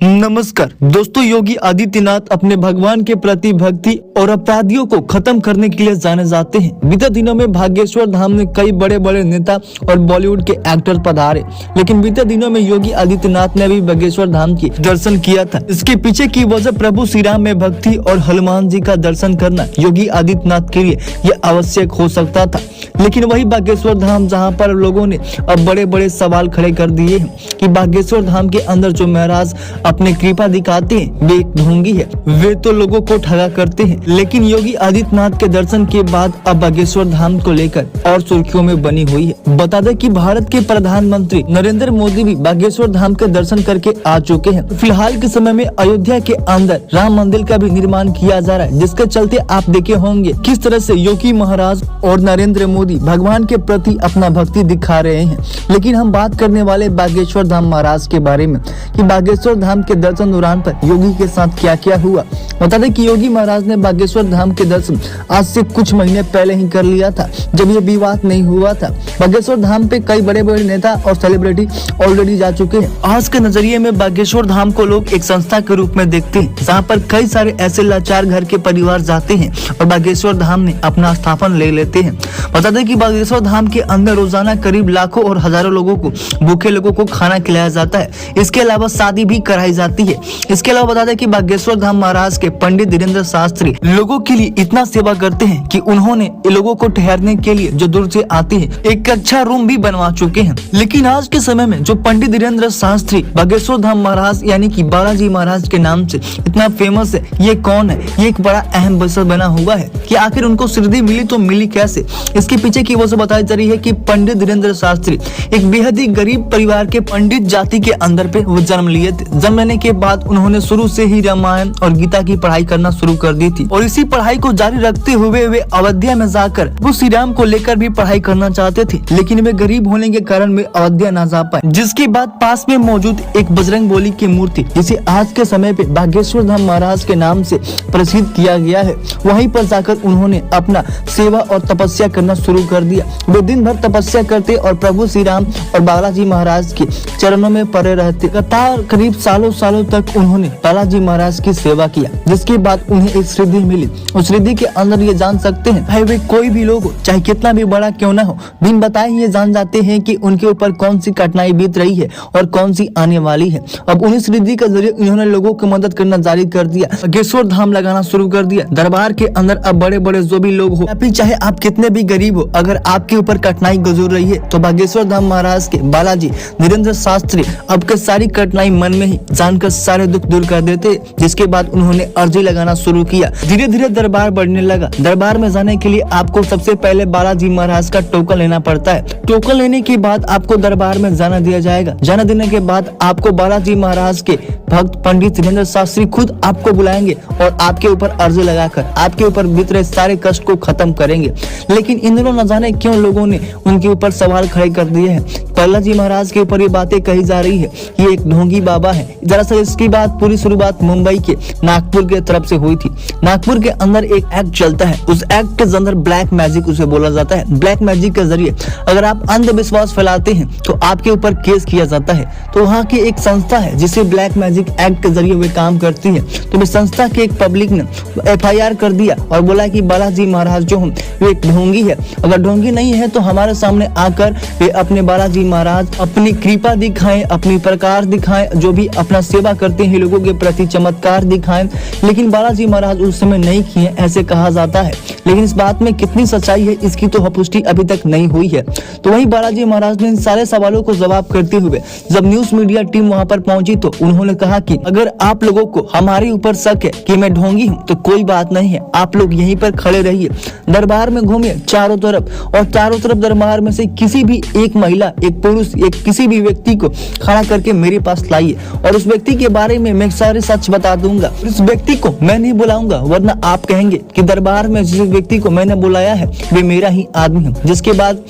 नमस्कार दोस्तों, योगी आदित्यनाथ अपने भगवान के प्रति भक्ति और अपराधियों को खत्म करने के लिए जाने जाते हैं। बीते दिनों में बागेश्वर धाम में कई बड़े बड़े नेता और बॉलीवुड के एक्टर पधारे, लेकिन बीते दिनों में योगी आदित्यनाथ ने भी बागेश्वर धाम की दर्शन किया था। इसके पीछे की वजह प्रभु श्री राम में भक्ति और हनुमान जी का दर्शन करना योगी आदित्यनाथ के लिए यह आवश्यक हो सकता था। लेकिन वही बागेश्वर धाम जहाँ पर लोगों ने अब बड़े बड़े सवाल खड़े कर दिए हैं कि बागेश्वर धाम के अंदर जो महाराज अपने कृपा दिखाते हैं वे एक ढोंगी है, वे तो लोगों को ठगा करते हैं। लेकिन योगी आदित्यनाथ के दर्शन के बाद अब बागेश्वर धाम को लेकर और सुर्खियों में बनी हुई है। बता दें कि भारत के प्रधानमंत्री नरेंद्र मोदी भी बागेश्वर धाम के दर्शन करके आ चुके हैं। फिलहाल के समय में अयोध्या के अंदर राम मंदिर का भी निर्माण किया जा रहा है, जिसके चलते आप देखे होंगे किस तरह से योगी महाराज और नरेंद्र मोदी भगवान के प्रति अपना भक्ति दिखा रहे हैं। लेकिन हम बात करने वाले बागेश्वर धाम महाराज के बारे में कि बागेश्वर धाम के दर्शन दौरान पर योगी के साथ क्या क्या हुआ। बता दें कि योगी महाराज ने बागेश्वर धाम के दर्शन आज से कुछ महीने पहले ही कर लिया था, जब ये विवाद नहीं हुआ था। बागेश्वर धाम पे कई बड़े बड़े नेता और सेलिब्रिटी ऑलरेडी जा चुके हैं। आज के नजरिए में बागेश्वर धाम को लोग एक संस्था के रूप में देखते हैं, जहाँ पर कई सारे ऐसे लाचार घर के परिवार जाते हैं और बागेश्वर धाम में अपना स्थापन ले लेते हैं। बता दें कि बागेश्वर धाम के अंदर रोजाना करीब लाखों और हजारों लोगों को, भूखे लोगों को खाना खिलाया जाता है। इसके अलावा शादी भी कराई जाती है। इसके अलावा बता दें कि बागेश्वर धाम महाराज के पंडित धीरेन्द्र शास्त्री लोगों के लिए इतना सेवा करते हैं कि उन्होंने लोगों को ठहरने के लिए जो दूर से आते हैं एक अच्छा रूम भी बनवा चुके हैं। लेकिन आज के समय में जो पंडित धीरेन्द्र शास्त्री बागेश्वर धाम महाराज यानी कि बालाजी महाराज के नाम से इतना फेमस है, ये कौन है? ये एक बड़ा अहम विषय बना हुआ है कि आखिर उनको सिद्धि मिली तो मिली कैसे। इसके पीछे की वजह बताई जा रही है कि पंडित धीरेन्द्र शास्त्री एक बेहद ही गरीब परिवार के पंडित जाति के अंदर पे वो जन्म लिए थे। जन्म लेने के बाद उन्होंने शुरू से ही रामायण और गीता की पढ़ाई करना शुरू कर दी थी और इसी पढ़ाई को जारी रखते हुए वे अयोध्या में जाकर वो श्री राम को लेकर भी पढ़ाई करना चाहते थे, लेकिन वे गरीब होने के कारण वे अयोध्या न जा पाए। जिसके बाद पास में मौजूद एक बजरंगबली की मूर्ति, जिसे आज के समय पे बागेश्वर धाम महाराज के नाम से प्रसिद्ध किया गया है, वहीं पर जाकर उन्होंने अपना सेवा और तपस्या करना शुरू कर दिया। वे दिन भर तपस्या करते और प्रभु श्री राम और बालाजी महाराज के चरणों में पड़े रहते। लगातार करीब सालों तक उन्होंने बालाजी महाराज की सेवा किया, जिसके बाद उन्हें एक सिद्धि मिली। उस सिद्धि के अंदर ये जान सकते हैं, भाई वे कोई भी लोग हो, चाहे कितना भी बड़ा क्यों ना हो, बिन बताए ये जान जाते हैं कि उनके ऊपर कौन सी कठिनाई बीत रही है और कौन सी आने वाली है। अब उन्हीं सिद्धि के जरिए उन्होंने लोगों की मदद करना जारी कर दिया, बागेश्वर धाम लगाना शुरू कर दिया। दरबार के अंदर अब बड़े बड़े जो भी लोग हो, चाहे आप कितने भी गरीब हो, अगर आपके ऊपर कठिनाई गुजर रही है तो बागेश्वर धाम महाराज के बालाजी धीरेन्द्र शास्त्री आपके सारी कठिनाई मन में ही जानकर सारे दुख दूर कर देते। जिसके बाद उन्होंने अर्जी लगाना शुरू किया। धीरे धीरे दरबार बढ़ने लगा। दरबार में जाने के लिए आपको सबसे पहले बालाजी महाराज का टोकन लेना पड़ता है। टोकन लेने के बाद आपको दरबार में जाना दिया जाएगा। जाना देने के बाद आपको बालाजी महाराज के भक्त पंडित धीरेन्द्र शास्त्री खुद आपको बुलाएंगे और आपके ऊपर अर्जी लगाकर आपके ऊपर बीत रहे सारे कष्ट को खत्म करेंगे। लेकिन इन दिनों न जाने क्यों लोगों ने उनके ऊपर सवाल खड़े कर दिए हैं। बालाजी महाराज के ऊपर ये बातें कही जा रही है, ये एक ढोंगी बाबा है। दरअसल इसकी बात पूरी शुरुआत मुंबई के नागपुर के तरफ से हुई थी। नागपुर के अंदर एक एक्ट चलता है, उस एक्ट के अंदर ब्लैक मैजिक उसे बोला जाता है। ब्लैक मैजिक के जरिए अगर आप अंधविश्वास फैलाते हैं तो आपके ऊपर केस किया जाता है। तो वहाँ की एक संस्था है जिसे ब्लैक मैजिक एक्ट के जरिए वे काम करती है। तो इस संस्था के एक पब्लिक ने FIR कर दिया और बोला कि बालाजी महाराज जो हम वे एक ढोंगी है। अगर ढोंगी नहीं है तो हमारे सामने आकर वे अपने बालाजी महाराज अपनी कृपा दिखाएं, अपनी प्रकार दिखाएं, जो भी अपना सेवा करते हैं लोगों के प्रति चमत्कार दिखाएं। लेकिन बालाजी महाराज उस समय नहीं किए ऐसे कहा जाता है। लेकिन इस बात में कितनी सच्चाई है इसकी तो पुष्टि अभी तक नहीं हुई है। तो वहीं बालाजी महाराज ने इन सारे सवालों को जवाब करते हुए जब न्यूज मीडिया टीम वहां पर पहुंची तो उन्होंने कहा कि अगर आप लोगों को हमारे ऊपर शक है कि मैं ढोंगी हूं तो कोई बात नहीं है, आप लोग यहीं पर खड़े रहिए, दरबार में घूमिए चारों तरफ और चारों तरफ दरबार में से किसी भी एक महिला, एक पुरुष, एक किसी भी व्यक्ति को खड़ा करके मेरे पास लाइए और उस व्यक्ति के बारे में मैं सारे सच बता दूंगा। उस व्यक्ति को मैं नहीं बुलाऊंगा, वरना आप कहेंगे कि दरबार में जिस व्यक्ति को मैंने बुलाया है वे मेरा ही आदमी है। जिसके बाद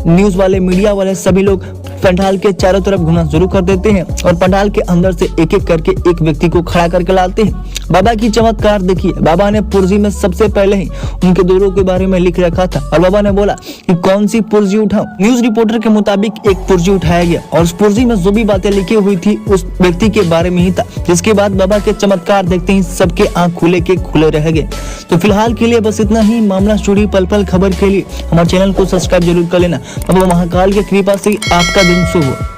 न्यूज वाले, मीडिया वाले सभी लोग पंडाल के चारों तरफ घूमना शुरू कर देते हैं और पंडाल के अंदर से एक एक एक करके एक व्यक्ति को खड़ा करके लाते हैं। बाबा की चमत्कार देखिए, बाबा ने पुर्जी में सबसे पहले ही उनके दौरों के बारे में लिख रखा था और बाबा ने बोला कि कौन सी पुर्जी उठाऊं। न्यूज रिपोर्टर के मुताबिक एक पुर्जी उठाया गया और उस पुर्जी में जो भी बातें लिखी हुई थी उस व्यक्ति के बारे में ही था, जिसके बाद बाबा के चमत्कार देखते ही सबके आंख खुले के खुले रह गए। तो फिलहाल के लिए बस इतना ही। मामला से जुड़ी पल पल खबर के लिए हमारे चैनल को सब्सक्राइब जरूर कर लेना। बाबा महाकाल की कृपा से आपका दिन शुभ हो।